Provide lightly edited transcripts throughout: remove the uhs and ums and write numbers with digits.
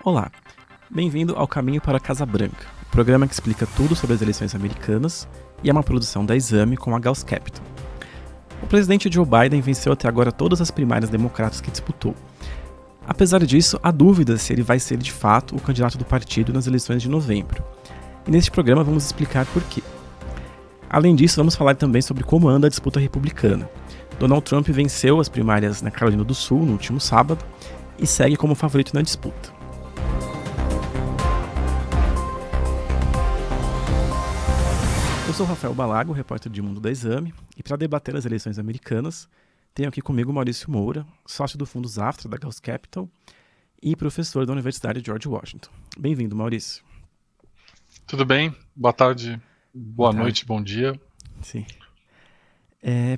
Olá, bem-vindo ao Caminho para a Casa Branca, o programa que explica tudo sobre as eleições americanas e é uma produção da Exame com a Gauss Capital. O presidente Joe Biden venceu até agora todas as primárias democratas que disputou. Apesar disso, há dúvidas se ele vai ser de fato o candidato do partido nas eleições de novembro. E neste programa vamos explicar por quê. Além disso, vamos falar também sobre como anda a disputa republicana. Donald Trump venceu as primárias na Carolina do Sul no último sábado e segue como favorito na disputa. Eu sou Rafael Balago, repórter de Mundo da Exame, e para debater as eleições americanas, tenho aqui comigo Maurício Moura, sócio do Fundo Zafra da Gauss Capital e professor da Universidade George Washington. Bem-vindo, Maurício. Tudo bem? Boa tarde, Boa boa tarde. noite, bom dia. Sim.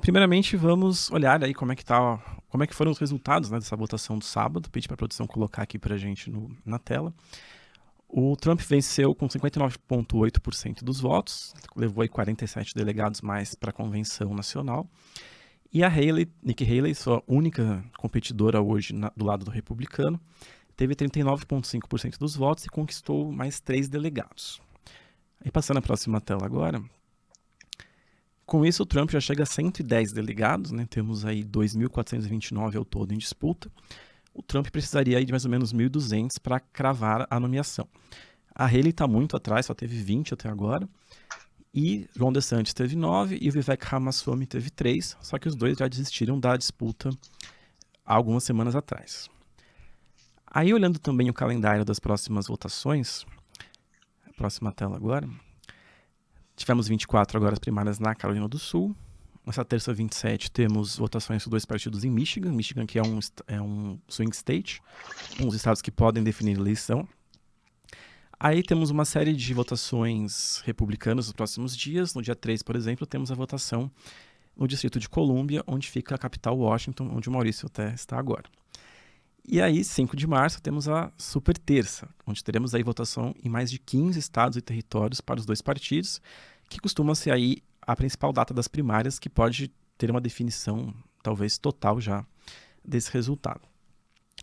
Primeiramente, vamos olhar aí como é que foram os resultados, né, dessa votação do sábado. Pedi para a produção colocar aqui para a gente na tela. O Trump venceu com 59,8% dos votos, levou aí 47 delegados mais para a convenção nacional. E a Nikki Haley, sua única competidora hoje do lado do republicano, teve 39,5% dos votos e conquistou mais 3 delegados. Aí passando a próxima tela agora. Com isso, o Trump já chega a 110 delegados, né? Temos aí 2.429 ao todo em disputa. O Trump precisaria aí de mais ou menos 1.200 para cravar a nomeação. A Haley está muito atrás, só teve 20 até agora. E Ron DeSantis teve 9 e o Vivek Ramaswamy teve 3, só que os dois já desistiram da disputa há algumas semanas atrás. Aí, olhando também o calendário das próximas votações, a próxima tela agora, tivemos 24 agora as primárias na Carolina do Sul. Nessa terça 27 temos votações sobre 2 partidos em Michigan que é um swing state, uns estados que podem definir eleição. Aí temos uma série de votações republicanas nos próximos dias. No dia 3, por exemplo, temos a votação no Distrito de Colômbia, onde fica a capital Washington, onde o Maurício até está agora. E aí, 5 de março, temos a super terça, onde teremos aí votação em mais de 15 estados e territórios para os 2 partidos, que costuma ser aí a principal data das primárias, que pode ter uma definição, talvez total já, desse resultado.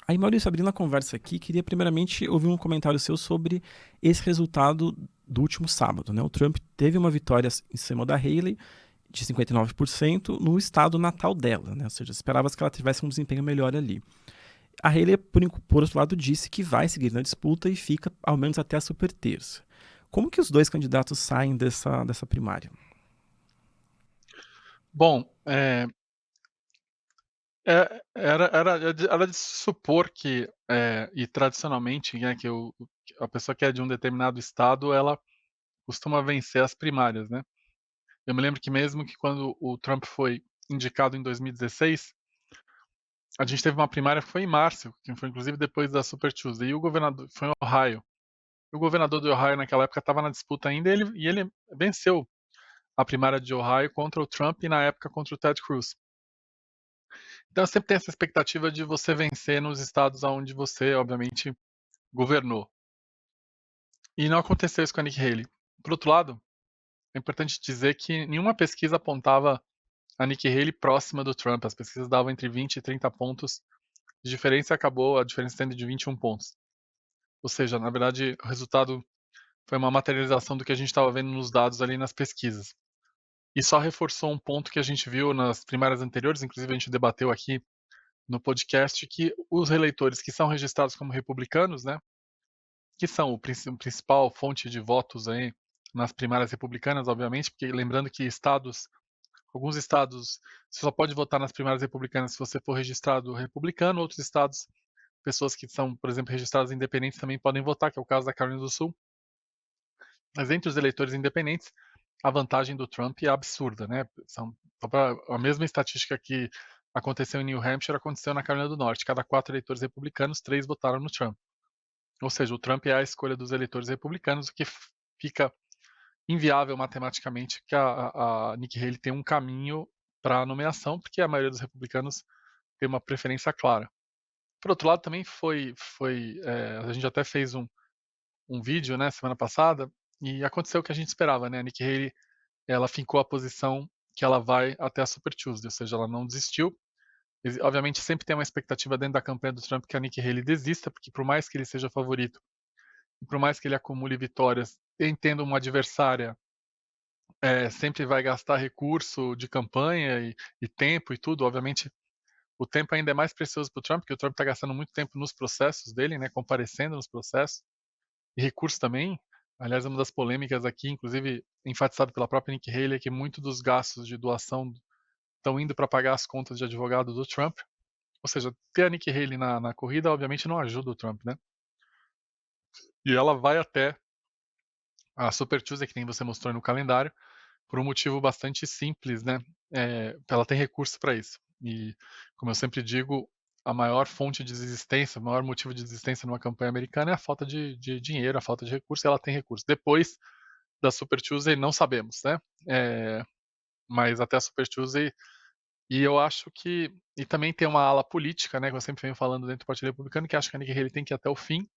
Aí, Maurício, abrindo a conversa aqui, queria primeiramente ouvir um comentário seu sobre esse resultado do último sábado, né? O Trump teve uma vitória em cima da Haley de 59% no estado natal dela, né? Ou seja, esperava-se que ela tivesse um desempenho melhor ali. A Haley, por outro lado, disse que vai seguir na disputa e fica ao menos até a super terça. Como que os dois candidatos saem dessa primária? Bom, era de se supor que, e tradicionalmente, né, que a pessoa que é de um determinado estado, ela costuma vencer as primárias, né? Eu me lembro que mesmo que quando o Trump foi indicado em 2016, a gente teve uma primária que foi em março, que foi inclusive depois da Super Tuesday, e o governador foi em Ohio. O governador do Ohio naquela época estava na disputa ainda e ele venceu a primária de Ohio contra o Trump e na época contra o Ted Cruz. Então sempre tem essa expectativa de você vencer nos estados onde você, obviamente, governou. E não aconteceu isso com a Nikki Haley. Por outro lado, é importante dizer que nenhuma pesquisa apontava a Nikki Haley próxima do Trump. As pesquisas davam entre 20 e 30 pontos de diferença e acabou a diferença sendo de 21 pontos. Ou seja, na verdade, o resultado foi uma materialização do que a gente estava vendo nos dados ali nas pesquisas. E só reforçou um ponto que a gente viu nas primárias anteriores, inclusive a gente debateu aqui no podcast, que os eleitores que são registrados como republicanos, né, que são o principal fonte de votos aí nas primárias republicanas, obviamente, porque lembrando que alguns estados, você só pode votar nas primárias republicanas se você for registrado republicano, outros estados, pessoas que são, por exemplo, registradas independentes também podem votar, que é o caso da Carolina do Sul. Mas entre os eleitores independentes, a vantagem do Trump é absurda, né? A mesma estatística que aconteceu em New Hampshire aconteceu na Carolina do Norte. Cada 4 eleitores republicanos, 3 votaram no Trump. Ou seja, o Trump é a escolha dos eleitores republicanos, o que fica inviável matematicamente que a Nikki Haley tem um caminho para a nomeação, porque a maioria dos republicanos tem uma preferência clara. Por outro lado, também a gente até fez um vídeo, né, semana passada, e aconteceu o que a gente esperava, né? A Nikki Haley, ela fincou a posição que ela vai até a Super Tuesday, ou seja, ela não desistiu. Obviamente sempre tem uma expectativa dentro da campanha do Trump que a Nikki Haley desista, porque por mais que ele seja favorito, e por mais que ele acumule vitórias, tendo uma adversária, sempre vai gastar recurso de campanha e tempo e tudo. Obviamente, o tempo ainda é mais precioso para o Trump, porque o Trump está gastando muito tempo nos processos dele, né, comparecendo nos processos, e recurso também. Aliás, uma das polêmicas aqui, inclusive enfatizado pela própria Nikki Haley, é que muito dos gastos de doação estão indo para pagar as contas de advogado do Trump. Ou seja, ter a Nikki Haley na corrida, obviamente, não ajuda o Trump, né? E ela vai até a Super Tuesday, que nem você mostrou no calendário, por um motivo bastante simples, né? Ela tem recurso para isso. E, como eu sempre digo, a maior fonte de desistência, o maior motivo de desistência numa campanha americana é a falta de dinheiro, a falta de recurso, e ela tem recurso. Depois da Super Tuesday, não sabemos, né? Mas até a Super Tuesday, e eu acho que. E também tem uma ala política, né? Que eu sempre venho falando dentro do Partido Republicano, que acha que a Nikki Haley tem que ir até o fim,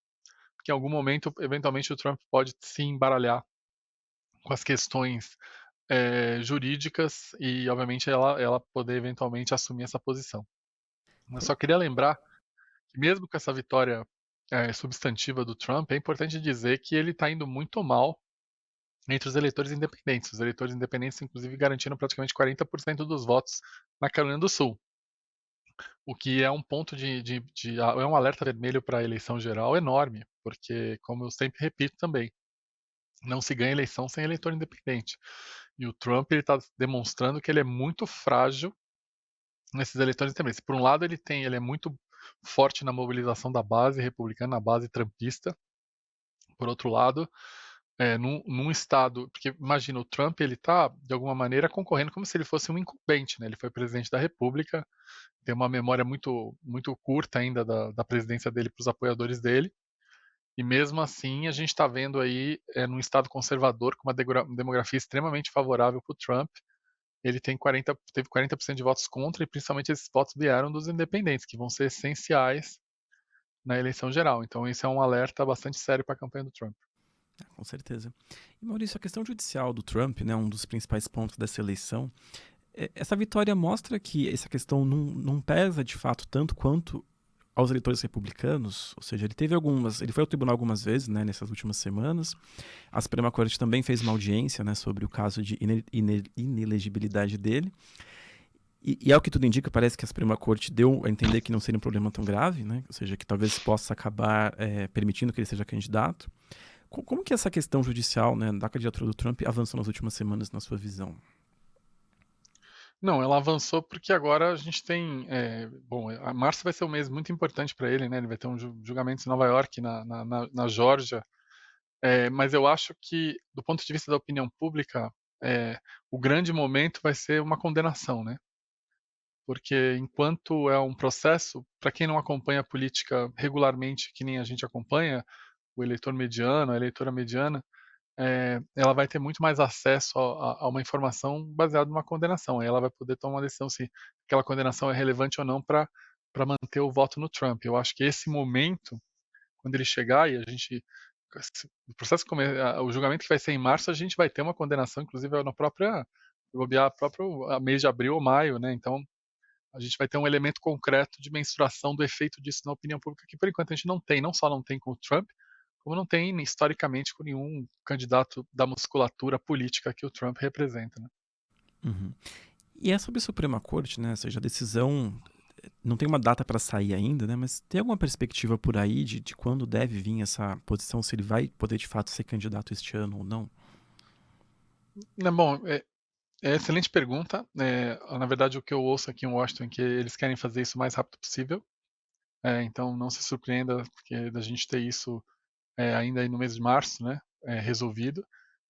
que em algum momento, eventualmente, o Trump pode se embaralhar com as questões jurídicas e, obviamente, ela poder eventualmente assumir essa posição. Eu só queria lembrar que, mesmo com essa vitória substantiva do Trump, é importante dizer que ele está indo muito mal entre os eleitores independentes. Os eleitores independentes, inclusive, garantiram praticamente 40% dos votos na Carolina do Sul, o que é um ponto é um alerta vermelho para a eleição geral enorme, porque, como eu sempre repito também, não se ganha eleição sem eleitor independente. E o Trump está demonstrando que ele é muito frágil nesses eleitores independentes. Por um lado, ele é muito forte na mobilização da base republicana, na base trumpista. Por outro lado, num estado, porque imagina, o Trump ele está de alguma maneira concorrendo como se ele fosse um incumbente, né? Ele foi presidente da República, tem uma memória muito muito curta ainda da presidência dele para os apoiadores dele. E mesmo assim, a gente está vendo aí, num estado conservador, com uma demografia extremamente favorável para o Trump, ele teve 40% de votos contra, e principalmente esses votos vieram dos independentes, que vão ser essenciais na eleição geral. Então, isso é um alerta bastante sério para a campanha do Trump. Com certeza. E Maurício, a questão judicial do Trump, né, um dos principais pontos dessa eleição, essa vitória mostra que essa questão não pesa de fato tanto quanto aos eleitores republicanos, ou seja, ele foi ao tribunal algumas vezes, né, nessas últimas semanas. A Suprema Corte também fez uma audiência, né, sobre o caso de inelegibilidade dele. E ao que tudo indica, parece que a Suprema Corte deu a entender que não seria um problema tão grave, né, ou seja, que talvez possa acabar permitindo que ele seja candidato. Como que essa questão judicial, né, da candidatura do Trump avançou nas últimas semanas, na sua visão? Não, ela avançou porque agora a gente tem. Bom, a março vai ser um mês muito importante para ele, né? Ele vai ter um julgamento em Nova York, na Geórgia. Mas eu acho que, do ponto de vista da opinião pública, o grande momento vai ser uma condenação, né? Porque enquanto é um processo, para quem não acompanha a política regularmente, que nem a gente acompanha, o eleitor mediano, a eleitora mediana, ela vai ter muito mais acesso a uma informação baseada numa condenação. Aí ela vai poder tomar uma decisão se aquela condenação é relevante ou não para manter o voto no Trump. Eu acho que esse momento, quando ele chegar e a gente o processo o julgamento que vai ser em março, a gente vai ter uma condenação, inclusive na própria próprio mês de abril ou maio, né? Então a gente vai ter um elemento concreto de mensuração do efeito disso na opinião pública, que por enquanto a gente não tem, não só não tem com o Trump, como não tem historicamente com nenhum candidato da musculatura política que o Trump representa. Né? Uhum. E é sobre a Suprema Corte, né? Ou seja, a decisão não tem uma data para sair ainda, né? Mas tem alguma perspectiva por aí de quando deve vir essa posição, se ele vai poder de fato ser candidato este ano ou não? Bom, excelente pergunta. Na verdade, o que eu ouço aqui em Washington é que eles querem fazer isso o mais rápido possível. Então, não se surpreenda porque da gente ter isso ainda aí no mês de março, né? Resolvido.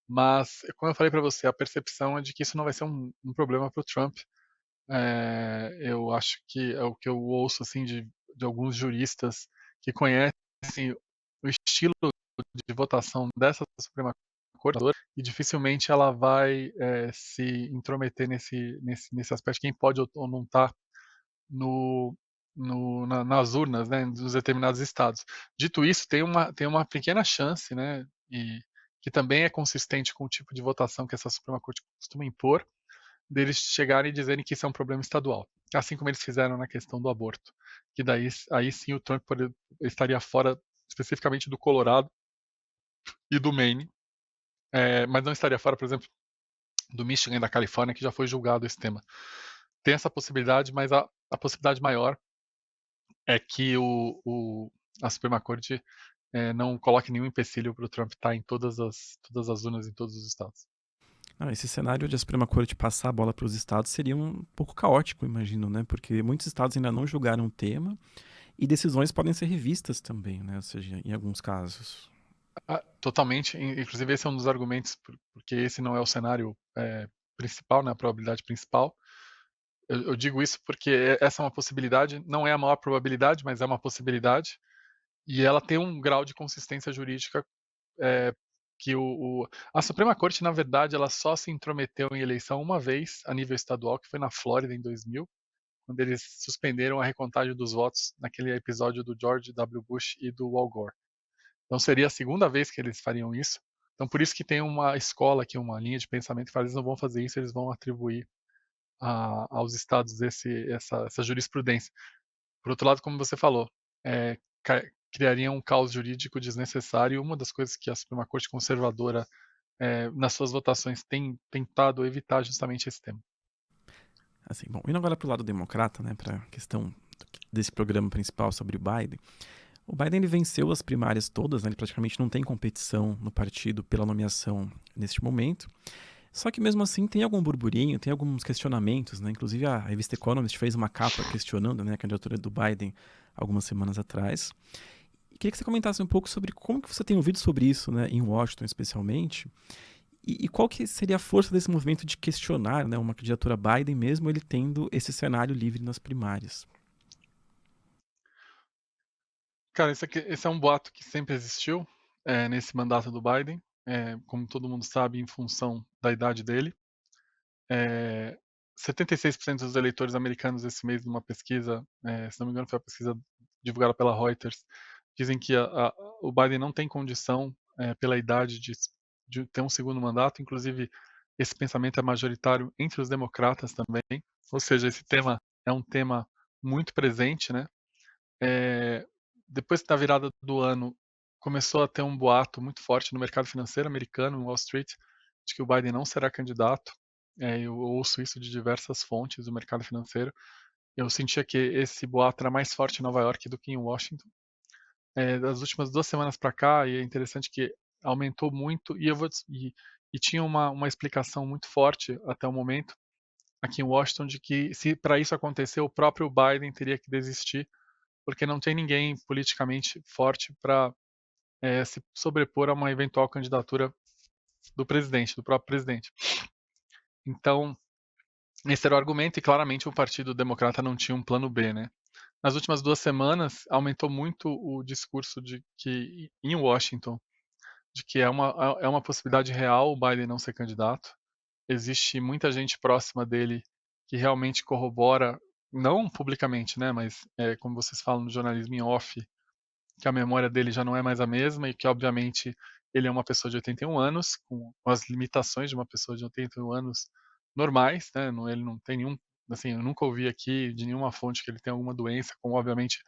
Mas, como eu falei para você, a percepção é de que isso não vai ser um problema para o Trump. Eu acho que é o que eu ouço assim de alguns juristas que conhecem o estilo de votação dessa Suprema Corte e dificilmente ela vai se intrometer nesse aspecto, quem pode ou não estar no, nas urnas, né, dos determinados estados. Dito isso, tem uma pequena chance, né, e que também é consistente com o tipo de votação que essa Suprema Corte costuma impor, deles chegarem e dizerem que isso é um problema estadual, assim como eles fizeram na questão do aborto, que daí aí sim o Trump estaria fora especificamente do Colorado e do Maine, mas não estaria fora, por exemplo, do Michigan e da Califórnia, que já foi julgado esse tema. Tem essa possibilidade, mas a possibilidade maior é que a Suprema Corte não coloque nenhum empecilho para o Trump estar em todas as urnas em todos os estados. Esse cenário de a Suprema Corte passar a bola para os estados seria um pouco caótico, imagino, né? Porque muitos estados ainda não julgaram o tema e decisões podem ser revistas também, né? Ou seja, em alguns casos. Totalmente. Inclusive, esse é um dos argumentos, porque esse não é o cenário principal, né, a probabilidade principal. Eu digo isso porque essa é uma possibilidade, não é a maior probabilidade, mas é uma possibilidade, e ela tem um grau de consistência jurídica que a Suprema Corte, na verdade, ela só se intrometeu em eleição uma vez a nível estadual, que foi na Flórida em 2000, quando eles suspenderam a recontagem dos votos naquele episódio do George W. Bush e do Al Gore. Então seria a segunda vez que eles fariam isso. Então por isso que tem uma escola aqui, uma linha de pensamento que fala que eles não vão fazer isso, eles vão atribuir aos estados essa jurisprudência. Por outro lado, como você falou, criaria um caos jurídico desnecessário. Uma das coisas que a Suprema Corte conservadora, nas suas votações, tem tentado evitar justamente esse tema. Assim, bom, indo agora para o lado democrata, né, para a questão desse programa principal sobre o Biden. O Biden ele venceu as primárias todas, né, ele praticamente não tem competição no partido pela nomeação neste momento. Só que mesmo assim tem algum burburinho, tem alguns questionamentos, né? Inclusive a revista Economist fez uma capa questionando, né, a candidatura do Biden algumas semanas atrás. E queria que você comentasse um pouco sobre como que você tem ouvido sobre isso, né, em Washington especialmente, e qual que seria a força desse movimento de questionar, né, uma candidatura Biden mesmo ele tendo esse cenário livre nas primárias. Cara, esse é um boato que sempre existiu nesse mandato do Biden, como todo mundo sabe, em função da idade dele. 76% dos eleitores americanos esse mês, numa pesquisa, se não me engano foi uma pesquisa divulgada pela Reuters, dizem que o Biden não tem condição, pela idade, de ter um segundo mandato. Inclusive, esse pensamento é majoritário entre os democratas também. Ou seja, esse tema é um tema muito presente, né? Depois da virada do ano, começou a ter um boato muito forte no mercado financeiro americano, em Wall Street, de que o Biden não será candidato. Eu ouço isso de diversas fontes do mercado financeiro. Eu sentia que esse boato era mais forte em Nova York do que em Washington. Das últimas 2 semanas para cá, e é interessante que aumentou muito, e tinha uma explicação muito forte até o momento, aqui em Washington, de que se para isso acontecer, o próprio Biden teria que desistir, porque não tem ninguém politicamente forte para se sobrepor a uma eventual candidatura do próprio presidente. Então, esse era o argumento, e claramente o Partido Democrata não tinha um plano B, né? Nas últimas 2 semanas, aumentou muito o discurso de que, em Washington, de que é uma possibilidade real o Biden não ser candidato. Existe muita gente próxima dele que realmente corrobora, não publicamente, né, mas como vocês falam no jornalismo em off, que a memória dele já não é mais a mesma e que, obviamente, ele é uma pessoa de 81 anos, com as limitações de uma pessoa de 81 anos normais, né? Ele não tem nenhum, assim, eu nunca ouvi aqui de nenhuma fonte que ele tem alguma doença, como, obviamente,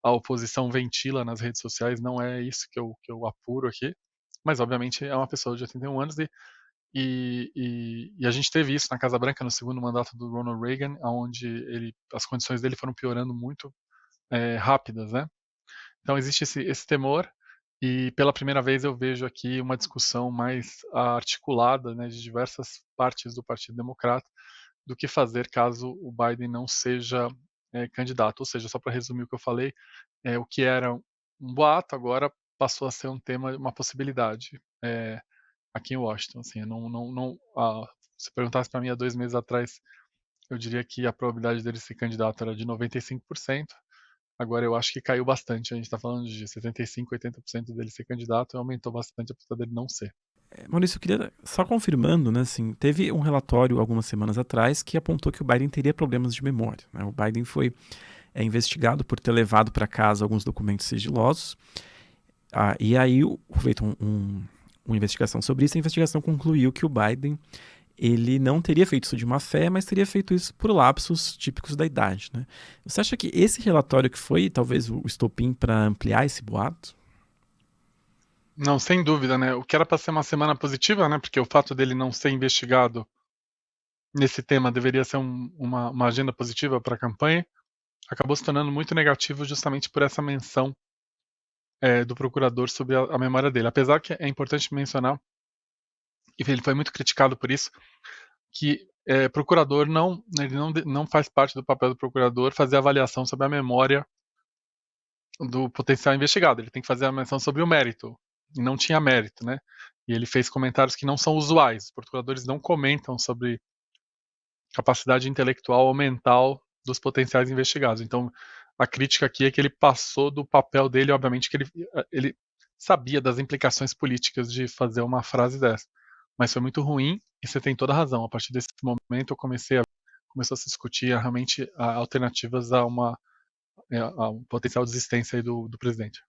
a oposição ventila nas redes sociais, não é isso que eu apuro aqui, mas, obviamente, é uma pessoa de 81 anos e a gente teve isso na Casa Branca no segundo mandato do Ronald Reagan, onde as condições dele foram piorando muito rápidas, né? Então existe esse temor, e pela primeira vez eu vejo aqui uma discussão mais articulada, né, de diversas partes do Partido Democrata, do que fazer caso o Biden não seja candidato. Ou seja, só para resumir o que eu falei, o que era um boato agora passou a ser um tema, uma possibilidade aqui em Washington. Assim, se perguntasse para mim há 2 meses atrás, eu diria que a probabilidade dele ser candidato era de 95%. Agora eu acho que caiu bastante. A gente está falando de 75%, 80% dele ser candidato, e aumentou bastante a possibilidade dele não ser. Maurício, eu queria, só confirmando, né, assim, teve um relatório algumas semanas atrás que apontou que o Biden teria problemas de memória, né? O Biden foi investigado por ter levado para casa alguns documentos sigilosos, e aí foi feita uma investigação sobre isso. A investigação concluiu que o Biden ele não teria feito isso de má fé, mas teria feito isso por lapsos típicos da idade, né? Você acha que esse relatório que foi talvez o estopim para ampliar esse boato? Não, sem dúvida, né? O que era para ser uma semana positiva, né? Porque o fato dele não ser investigado nesse tema deveria ser uma agenda positiva para a campanha, acabou se tornando muito negativo justamente por essa menção do procurador sobre a memória dele. Apesar que é importante mencionar, e ele foi muito criticado por isso, que procurador não faz parte do papel do procurador fazer avaliação sobre a memória do potencial investigado. Ele tem que fazer a menção sobre o mérito. E não tinha mérito, né? E ele fez comentários que não são usuais. Os procuradores não comentam sobre capacidade intelectual ou mental dos potenciais investigados. Então, a crítica aqui é que ele passou do papel dele, obviamente que ele sabia das implicações políticas de fazer uma frase dessa. Mas foi muito ruim e você tem toda a razão. A partir desse momento começou a se discutir realmente alternativas a um potencial desistência aí do presidente.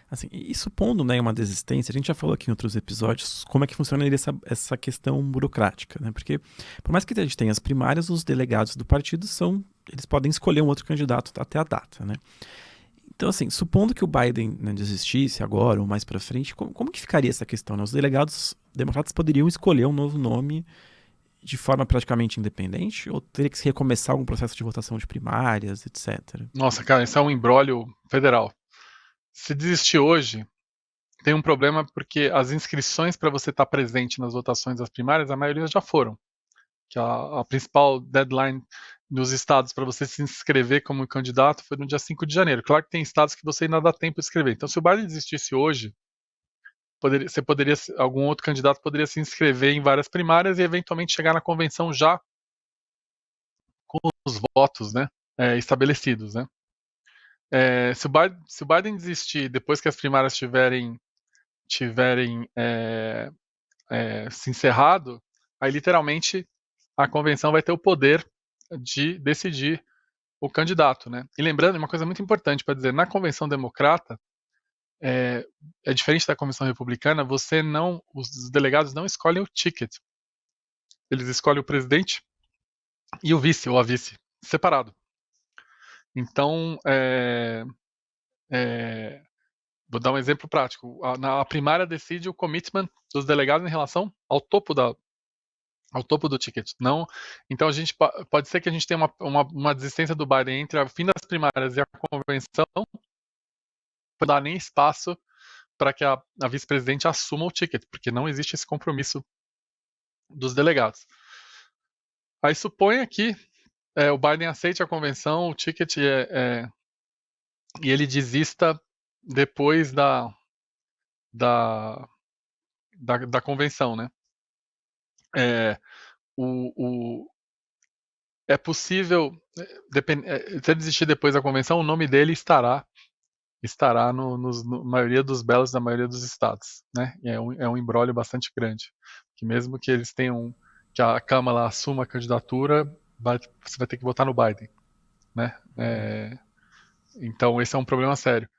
Assim, e supondo, né, uma desistência, a gente já falou aqui em outros episódios como é que funcionaria essa questão burocrática, né? Porque por mais que a gente tenha as primárias, os delegados do partido eles podem escolher um outro candidato até a data, né? Então, assim, supondo que o Biden, né, desistisse agora ou mais para frente, como que ficaria essa questão, né? Os delegados democratas poderiam escolher um novo nome de forma praticamente independente ou teria que se recomeçar algum processo de votação de primárias, etc? Nossa, cara, isso é um imbróglio federal. Se desistir hoje, tem um problema porque as inscrições para você estar presente nas votações das primárias, a maioria já foram. Que a principal deadline nos estados para você se inscrever como candidato foi no dia 5 de janeiro. Claro que tem estados que você ainda dá tempo de escrever. Então, se o Biden desistisse hoje, algum outro candidato poderia se inscrever em várias primárias e eventualmente chegar na convenção já com os votos, né, estabelecidos, né. Se o Biden desistir depois que as primárias tiverem se encerrado, aí literalmente a convenção vai ter o poder de decidir o candidato, né? E lembrando, uma coisa muito importante para dizer, na convenção democrata, é diferente da convenção republicana, os delegados não escolhem o ticket, eles escolhem o presidente e o vice ou a vice, separado. Então, vou dar um exemplo prático. A primária decide o commitment dos delegados em relação ao topo do ticket. Não, então a gente pode ser que a gente tenha uma desistência do Biden entre o fim das primárias e a convenção, não dá nem espaço para que a vice-presidente assuma o ticket, porque não existe esse compromisso dos delegados. Aí suponha que o Biden aceite a convenção, o ticket e ele desista depois da convenção, né? É possível, se ele desistir depois da convenção, o nome dele estará na maioria dos belos da maioria dos estados, né? E é um imbróglio bastante grande, que mesmo que eles tenham, que a Câmara assuma a candidatura, você vai ter que votar no Biden, né? Então esse é um problema sério.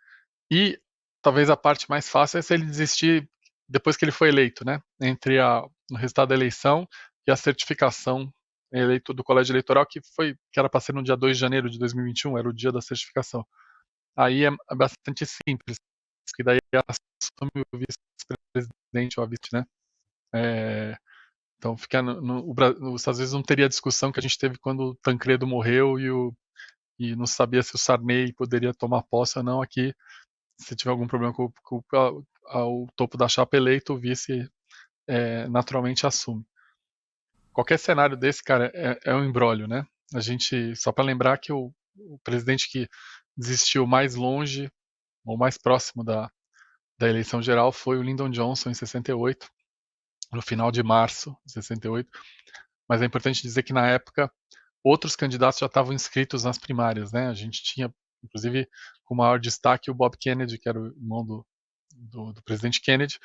E talvez a parte mais fácil é se ele desistir depois que ele foi eleito, né? Entre o resultado da eleição e a certificação eleito do colégio eleitoral, que era para ser no dia 2 de janeiro de 2021, era o dia da certificação. Aí é bastante simples, que daí assume o vice-presidente ou a vice, né? Então fica os Estados Unidos não teria a discussão que a gente teve quando o Tancredo morreu e não sabia se o Sarney poderia tomar posse ou não. Aqui, se tiver algum problema com o topo da chapa eleito, o vice naturalmente assume. Qualquer cenário desse, cara, é um imbróglio, né? A gente, só para lembrar que o presidente que desistiu mais longe ou mais próximo da eleição geral foi o Lyndon Johnson em 68, no final de março de 68. Mas é importante dizer que na época outros candidatos já estavam inscritos nas primárias, né? A gente tinha, inclusive, com maior destaque o Bob Kennedy, que era o irmão do presidente Kennedy,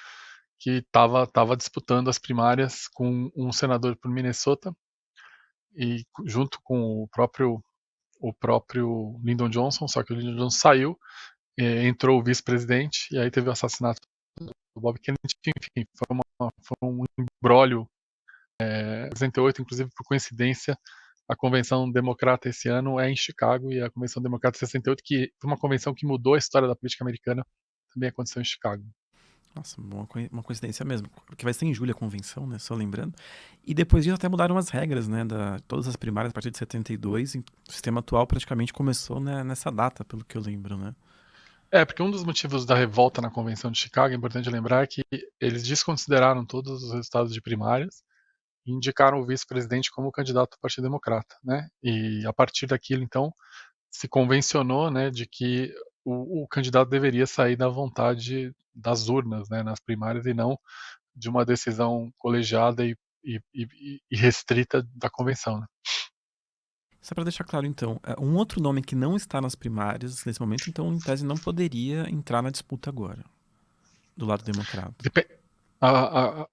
que estava disputando as primárias com um senador por Minnesota e junto com o próprio Lyndon Johnson, só que o Lyndon Johnson saiu, entrou o vice-presidente e aí teve o assassinato do Bob Kennedy. Enfim, foi um imbróglio 68, inclusive por coincidência, a convenção democrata esse ano é em Chicago, e a convenção democrata 68, que foi uma convenção que mudou a história da política americana, também aconteceu em Chicago. Nossa, uma coincidência mesmo. Porque vai ser em julho a convenção, né? Só lembrando. E depois disso até mudaram as regras, né? Todas as primárias a partir de 72. O sistema atual praticamente começou, né, nessa data, pelo que eu lembro, né? Porque um dos motivos da revolta na Convenção de Chicago, é importante lembrar, é que eles desconsideraram todos os resultados de primárias e indicaram o vice-presidente como candidato do Partido Democrata, né? E a partir daquilo, então, se convencionou, né, de que o candidato deveria sair da vontade das urnas, né, nas primárias, e não de uma decisão colegiada e restrita da convenção, né? Só para deixar claro, então, um outro nome que não está nas primárias nesse momento, então, em tese, não poderia entrar na disputa agora, do lado democrata.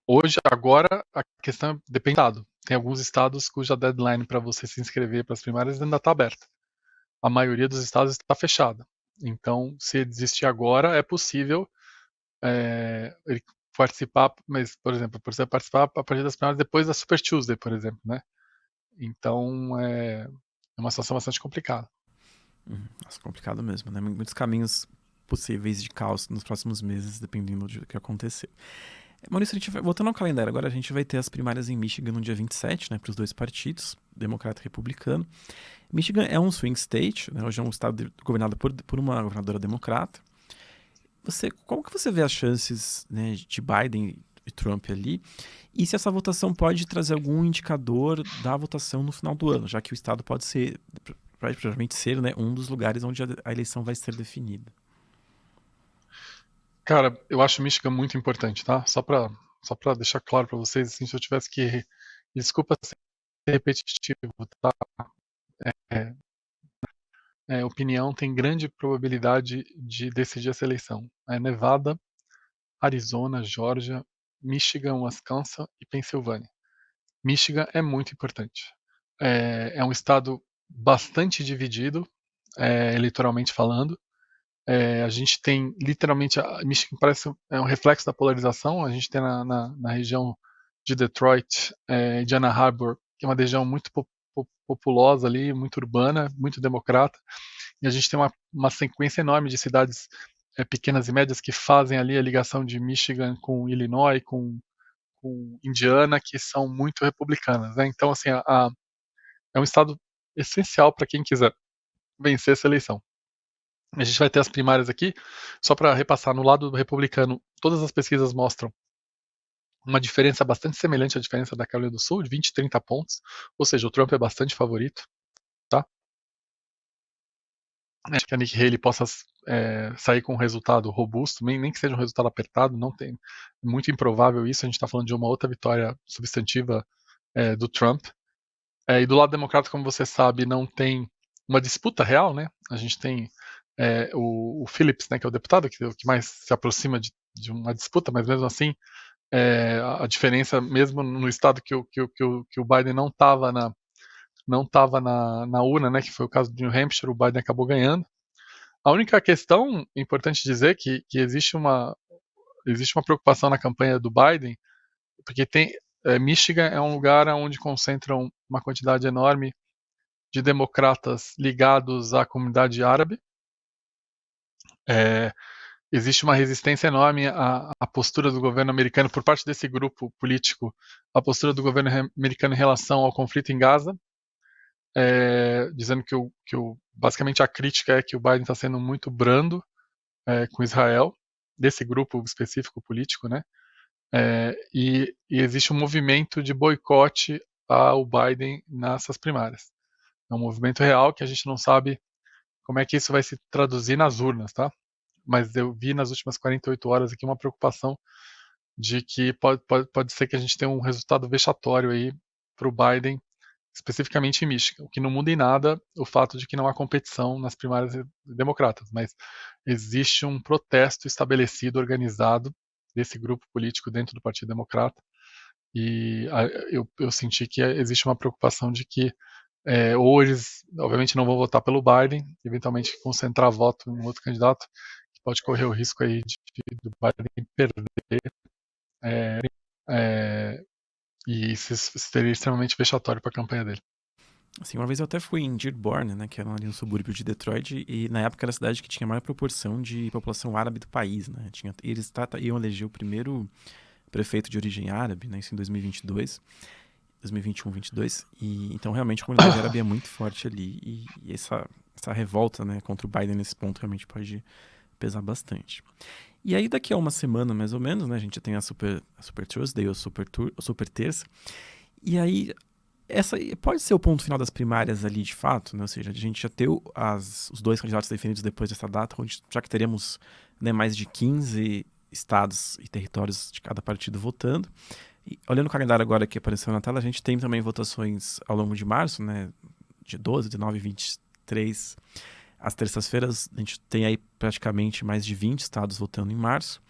Hoje, agora, a questão depende do estado. Tem alguns estados cuja deadline para você se inscrever para as primárias ainda está aberta. A maioria dos estados está fechada. Então, se existir agora, é possível ele participar, mas, por exemplo, você participar a partir das primárias depois da Super Tuesday, por exemplo, né? Então, é uma situação bastante complicada. Nossa, complicado mesmo, né? Muitos caminhos possíveis de caos nos próximos meses, dependendo do que acontecer. Maurício, voltando ao calendário, agora a gente vai ter as primárias em Michigan no dia 27, né, para os dois partidos, democrata e republicano. Michigan é um swing state, né, hoje é um estado governado por uma governadora democrata. Como que você vê as chances, né, de Biden e Trump ali? E se essa votação pode trazer algum indicador da votação no final do ano, já que o estado pode provavelmente ser, né, um dos lugares onde a eleição vai ser definida? Cara, eu acho Michigan muito importante, tá? Só para deixar claro para vocês, assim, se eu tivesse que... Desculpa ser repetitivo, tá? Opinião tem grande probabilidade de decidir essa eleição. Nevada, Arizona, Geórgia, Michigan, Wisconsin e Pensilvânia. Michigan é muito importante. É um estado bastante dividido, eleitoralmente falando. A gente tem literalmente, Michigan parece um reflexo da polarização. A gente tem na região de Detroit, de Ann Arbor, que é uma região muito populosa ali, muito urbana, muito democrata. E a gente tem uma sequência enorme de cidades pequenas e médias que fazem ali a ligação de Michigan com Illinois, com Indiana, que são muito republicanas, né? Então, assim, é um estado essencial para quem quiser vencer essa eleição. A gente vai ter as primárias aqui, só para repassar, no lado republicano, todas as pesquisas mostram uma diferença bastante semelhante à diferença da Carolina do Sul, de 20, 30 pontos, ou seja, o Trump é bastante favorito, tá? Acho que a Nikki Haley possa sair com um resultado robusto, nem que seja um resultado apertado, não tem, muito improvável isso. A gente está falando de uma outra vitória substantiva do Trump. E do lado democrata, como você sabe, não tem uma disputa real, né? A gente tem o Phillips, né, que é o deputado que mais se aproxima de uma disputa, mas mesmo assim, a diferença, mesmo no estado que o Biden não estava na urna, né, que foi o caso de New Hampshire, o Biden acabou ganhando. A única questão, importante dizer, que existe uma preocupação na campanha do Biden, porque Michigan é um lugar onde concentram uma quantidade enorme de democratas ligados à comunidade árabe. Existe uma resistência enorme à postura do governo americano, por parte desse grupo político, a postura do governo americano em relação ao conflito em Gaza, dizendo basicamente a crítica é que o Biden está sendo muito brando com Israel, desse grupo específico político, né? E existe um movimento de boicote ao Biden nessas primárias. É um movimento real que a gente não sabe como é que isso vai se traduzir nas urnas, tá? Mas eu vi nas últimas 48 horas aqui uma preocupação de que pode ser que a gente tenha um resultado vexatório aí para o Biden, especificamente em Michigan, o que não muda em nada o fato de que não há competição nas primárias democratas, mas existe um protesto estabelecido, organizado, desse grupo político dentro do Partido Democrata, e eu senti que existe uma preocupação de que ou eles, obviamente, não vão votar pelo Biden, eventualmente concentrar voto em um outro candidato, que pode correr o risco aí do Biden perder E isso seria extremamente vexatório para a campanha dele. Assim, uma vez eu até fui em Dearborn, né, que é ali no subúrbio de Detroit, e na época era a cidade que tinha a maior proporção de população árabe do país, né? Eles iam eleger o primeiro prefeito de origem árabe, né, isso em 2022, 2021, 22, e então realmente a comunidade árabe é muito forte ali, e essa revolta, né, contra o Biden nesse ponto realmente pode pesar bastante. E aí daqui a uma semana, mais ou menos, né, a gente já tem a Super Tuesday, ou Super Terça, e aí essa pode ser o ponto final das primárias ali, de fato, né? Ou seja, a gente já ter os dois candidatos definidos depois dessa data, onde já que teremos, né, mais de 15 estados e territórios de cada partido votando. E olhando o calendário agora que apareceu na tela, a gente tem também votações ao longo de março, né? De 12, 19 e 23. Às terças-feiras, a gente tem aí praticamente mais de 20 estados votando em março.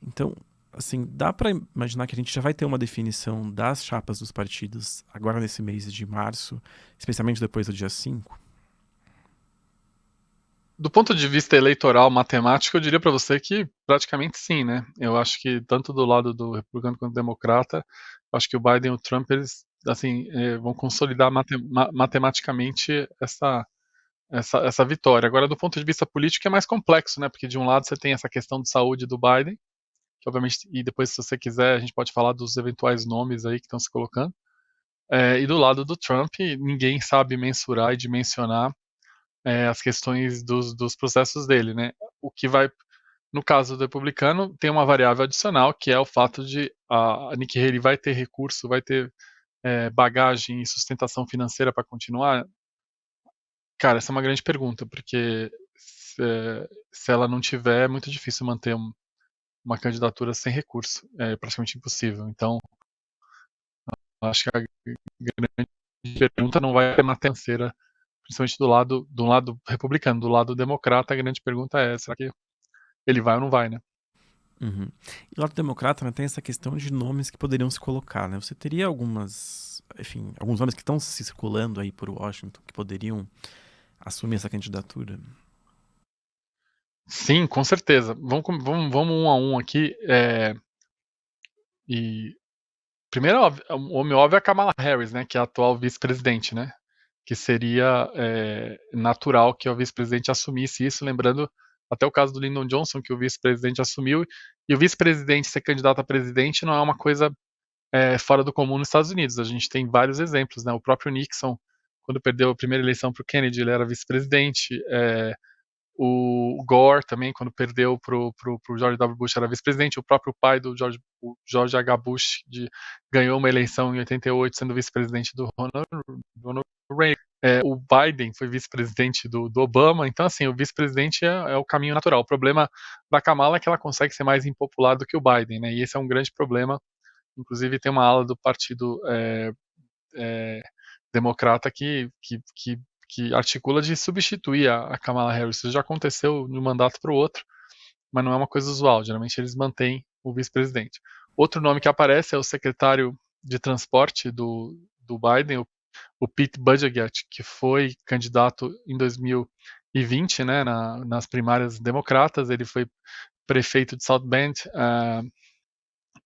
Então, assim, dá para imaginar que a gente já vai ter uma definição das chapas dos partidos agora nesse mês de março, especialmente depois do dia 5? Do ponto de vista eleitoral, matemático, eu diria para você que praticamente sim, né? Eu acho que tanto do lado do republicano quanto do democrata, eu acho que o Biden e o Trump, eles assim, vão consolidar matematicamente essa vitória. Agora, do ponto de vista político, é mais complexo, né? Porque de um lado você tem essa questão de saúde do Biden, que obviamente, e depois, se você quiser, a gente pode falar dos eventuais nomes aí que estão se colocando. E do lado do Trump, ninguém sabe mensurar e dimensionar as questões dos processos dele, né? O que vai, no caso do republicano, tem uma variável adicional, que é o fato de a Nikki Haley vai ter recurso, vai ter bagagem e sustentação financeira para continuar. Cara, essa é uma grande pergunta, porque se ela não tiver, é muito difícil manter uma candidatura sem recurso, é praticamente impossível. Então, acho que a grande pergunta não vai ser na financeira, principalmente do lado republicano. Do lado democrata, a grande pergunta é: será que ele vai ou não vai, né? Uhum. E do lado democrata, né, tem essa questão de nomes que poderiam se colocar, né? Você teria alguns nomes que estão se circulando aí por Washington que poderiam assumir essa candidatura? Sim, com certeza. Vamos um a um aqui. E primeiro, o homem óbvio é a Kamala Harris, né, que é a atual vice-presidente, né? Que seria natural que o vice-presidente assumisse isso, lembrando até o caso do Lyndon Johnson, que o vice-presidente assumiu, e o vice-presidente ser candidato a presidente não é uma coisa fora do comum nos Estados Unidos. A gente tem vários exemplos, né? O próprio Nixon, quando perdeu a primeira eleição para o Kennedy, ele era vice-presidente. O Gore também, quando perdeu pro George W. Bush, era vice-presidente. O próprio pai do George H. Bush ganhou uma eleição em 88 sendo vice-presidente do Ronald Reagan. O Biden foi vice-presidente do Obama. Então, assim, o vice-presidente é o caminho natural. O problema da Kamala é que ela consegue ser mais impopular do que o Biden, né? E esse é um grande problema. Inclusive, tem uma ala do partido democrata que articula de substituir a Kamala Harris. Isso já aconteceu de um mandato para o outro, mas não é uma coisa usual. Geralmente eles mantêm o vice-presidente. Outro nome que aparece é o secretário de transporte do Biden, o Pete Buttigieg, que foi candidato em 2020, né, nas primárias democratas. Ele foi prefeito de South Bend,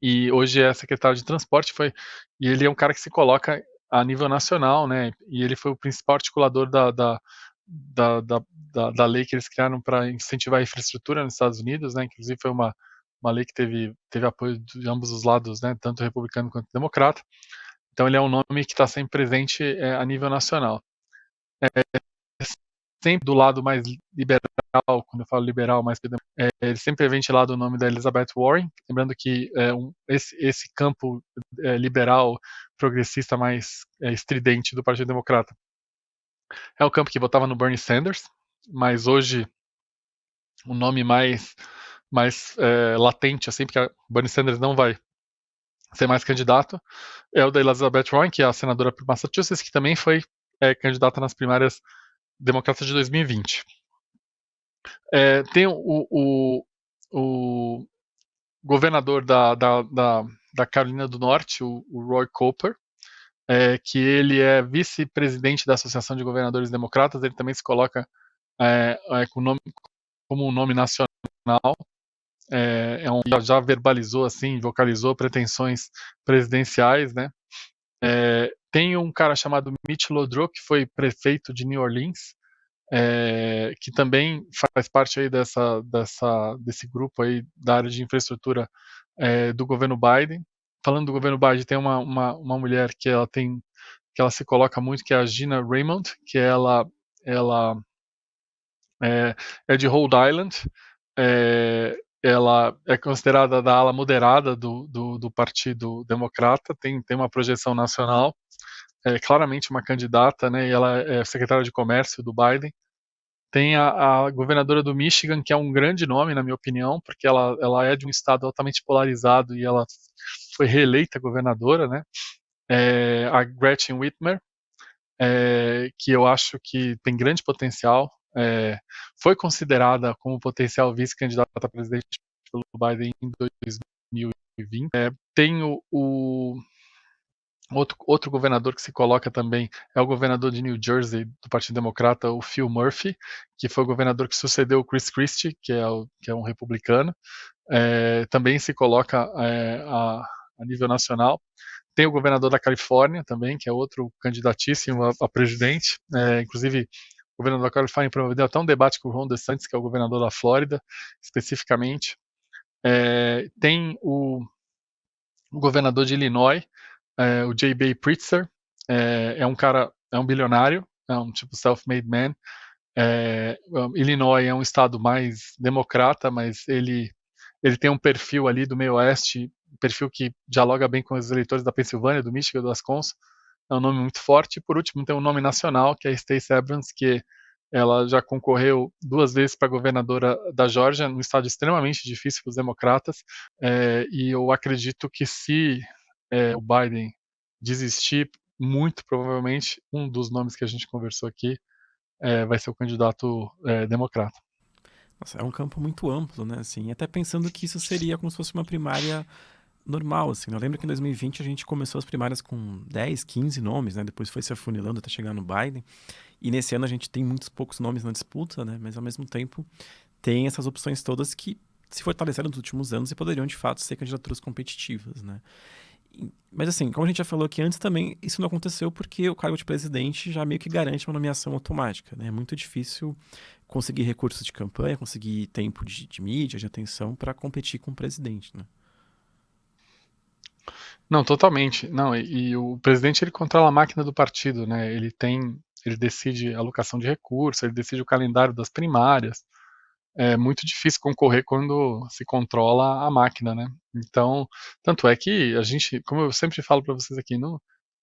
e hoje é secretário de transporte, e ele é um cara que se coloca a nível nacional, né, e ele foi o principal articulador da lei que eles criaram para incentivar a infraestrutura nos Estados Unidos, né, inclusive foi uma lei que teve apoio de ambos os lados, né, tanto republicano quanto democrata. Então ele é um nome que está sempre presente a nível nacional. Sempre do lado mais liberal, quando eu falo liberal, ele sempre é ventilado o nome da Elizabeth Warren, lembrando que esse campo liberal, progressista mais estridente do Partido Democrata é o campo que votava no Bernie Sanders, mas hoje o nome mais latente, assim, porque o Bernie Sanders não vai ser mais candidato, é o da Elizabeth Warren, que é a senadora por Massachusetts, que também foi candidata nas primárias democratas de 2020. Tem o governador da Carolina do Norte, o Roy Cooper, que ele é vice-presidente da Associação de Governadores Democratas. Ele também se coloca como um nome nacional. já verbalizou, assim, vocalizou pretensões presidenciais, né? Tem um cara chamado Mitch Lodro, que foi prefeito de New Orleans, que também faz parte aí desse grupo aí da área de infraestrutura do governo Biden. Falando do governo Biden, tem uma mulher que ela se coloca muito, que é a Gina Raymond, que ela é de Rhode Island. Ela é considerada da ala moderada do Partido Democrata, tem uma projeção nacional, é claramente uma candidata, né? E ela é secretária de Comércio do Biden. Tem a governadora do Michigan, que é um grande nome, na minha opinião, porque ela é de um estado altamente polarizado e ela foi reeleita governadora, né? A Gretchen Whitmer, que eu acho que tem grande potencial, foi considerada como potencial vice-candidata a presidente pelo Biden em 2020. Tem outro governador que se coloca também, é o governador de New Jersey, do Partido Democrata, o Phil Murphy, que foi o governador que sucedeu o Chris Christie, que é um republicano. Também se coloca a nível nacional. Tem o governador da Califórnia também, que é outro candidatíssimo a presidente. Inclusive, o governador da Califórnia promoveu até um debate com o Ron DeSantis, que é o governador da Flórida, especificamente. Tem o governador de Illinois, o J.B. Pritzker, é um bilionário, é um tipo self-made man. Illinois é um estado mais democrata, mas ele tem um perfil ali do meio oeste, um perfil que dialoga bem com os eleitores da Pensilvânia, do Michigan, do Wisconsin. É um nome muito forte. E por último, tem um nome nacional, que é a Stacey Abrams, que ela já concorreu 2 vezes para governadora da Geórgia, num estado extremamente difícil para os democratas. E eu acredito que se o Biden desistir, muito provavelmente um dos nomes que a gente conversou aqui vai ser o candidato democrata. Nossa, é um campo muito amplo, né? Assim, até pensando que isso seria como se fosse uma primária normal, assim. Eu lembro que em 2020 a gente começou as primárias com 10, 15 nomes, né? Depois foi se afunilando até chegar no Biden. E nesse ano a gente tem muitos poucos nomes na disputa, né? Mas ao mesmo tempo tem essas opções todas que se fortaleceram nos últimos anos e poderiam de fato ser candidaturas competitivas, né? Mas assim, como a gente já falou aqui antes também, isso não aconteceu porque o cargo de presidente já meio que garante uma nomeação automática, né? É muito difícil conseguir recursos de campanha, conseguir tempo de mídia, de atenção para competir com o presidente, né? Não, totalmente. Não, e o presidente ele controla a máquina do partido, né? Ele decide a alocação de recursos, ele decide o calendário das primárias. É muito difícil concorrer quando se controla a máquina, né? Então, tanto é que a gente, como eu sempre falo para vocês aqui, o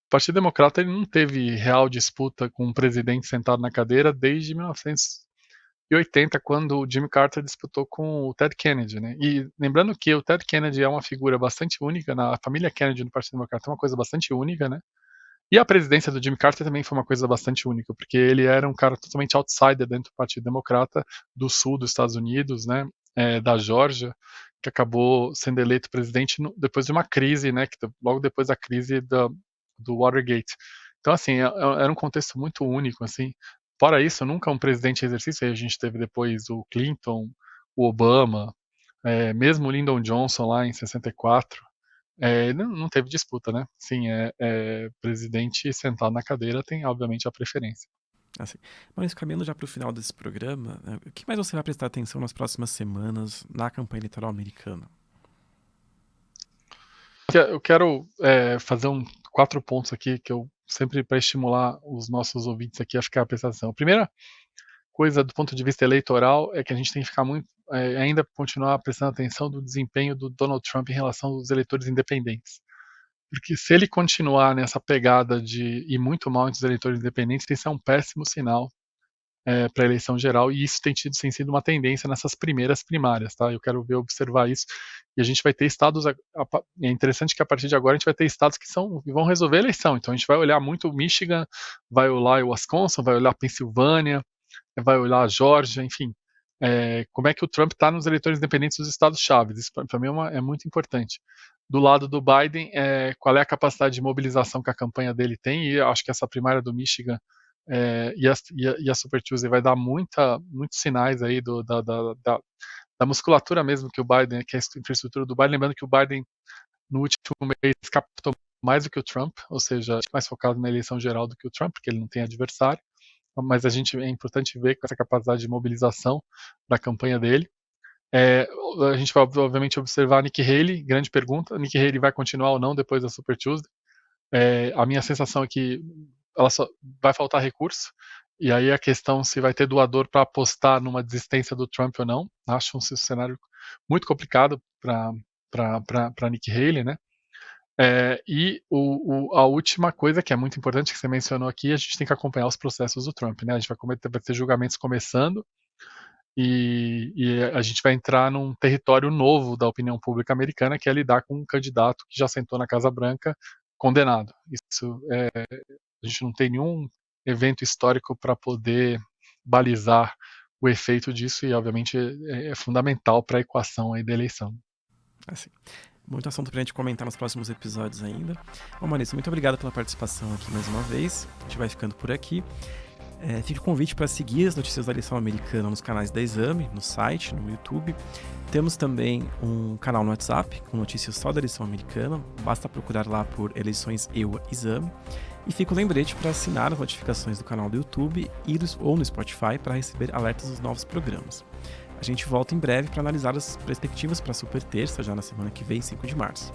Partido Democrata ele não teve real disputa com um presidente sentado na cadeira desde 1980, quando o Jimmy Carter disputou com o Ted Kennedy, né? E lembrando que o Ted Kennedy é uma figura bastante única, a família Kennedy no Partido Democrata é uma coisa bastante única, né? E a presidência do Jimmy Carter também foi uma coisa bastante única, porque ele era um cara totalmente outsider dentro do Partido Democrata, do sul dos Estados Unidos, né? Da Geórgia, que acabou sendo eleito presidente depois de uma crise, né? Logo depois da crise do Watergate. Então, assim, era um contexto muito único, assim. Fora isso, nunca um presidente em exercício, aí a gente teve depois o Clinton, o Obama, mesmo o Lyndon Johnson lá em 64, não teve disputa, né? Sim, presidente sentado na cadeira tem, obviamente, a preferência. Assim, mas caminhando já para o final desse programa, né, o que mais você vai prestar atenção nas próximas semanas na campanha eleitoral americana? Eu quero fazer 4 pontos aqui que eu sempre para estimular os nossos ouvintes aqui a ficar prestando atenção. A primeira coisa do ponto de vista eleitoral é que a gente tem que ficar ainda continuar prestando atenção do desempenho do Donald Trump em relação aos eleitores independentes. Porque se ele continuar nessa pegada de ir muito mal entre os eleitores independentes, isso é um péssimo sinal para a eleição geral, e isso tem sido uma tendência nessas primeiras primárias, tá? Eu quero observar isso, e a gente vai ter estados, é interessante que a partir de agora a gente vai ter estados que vão resolver a eleição, então a gente vai olhar muito o Michigan, vai olhar o Wisconsin, vai olhar a Pensilvânia, vai olhar a Geórgia, enfim, como é que o Trump está nos eleitores independentes dos estados-chave, isso para mim é muito importante. Do lado do Biden, qual é a capacidade de mobilização que a campanha dele tem, e eu acho que essa primária do Michigan e a Super Tuesday vai dar muitos sinais aí da musculatura mesmo que o Biden, que é a infraestrutura do Biden. Lembrando que o Biden, no último mês, captou mais do que o Trump, ou seja, mais focado na eleição geral do que o Trump, porque ele não tem adversário. Mas é importante ver com essa capacidade de mobilização da campanha dele. A gente vai, obviamente, observar a Nikki Haley, grande pergunta. A Nikki Haley vai continuar ou não depois da Super Tuesday? A minha sensação é que ela só vai faltar recurso, e aí a questão se vai ter doador para apostar numa desistência do Trump ou não. Acho um cenário muito complicado para Nikki Haley, né? A última coisa que é muito importante, que você mencionou aqui, a gente tem que acompanhar os processos do Trump, né? A gente vai ter julgamentos começando, e a gente vai entrar num território novo da opinião pública americana, que é lidar com um candidato que já sentou na Casa Branca condenado. Isso a gente não tem nenhum evento histórico para poder balizar o efeito disso, e obviamente é fundamental para a equação aí da eleição. Assim, muito assunto pra gente comentar nos próximos episódios ainda. Bom, Maurício, muito obrigado pela participação aqui mais uma vez. A gente vai ficando por aqui. Fica o convite para seguir as notícias da eleição americana nos canais da Exame, no site, no YouTube. Temos também um canal no WhatsApp com notícias só da eleição americana. Basta procurar lá por Eleições EUA Exame. E fica o lembrete para assinar as notificações do canal do YouTube ou no Spotify para receber alertas dos novos programas. A gente volta em breve para analisar as perspectivas para a Super Terça, já na semana que vem, 5 de março.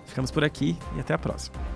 Ficamos por aqui e até a próxima.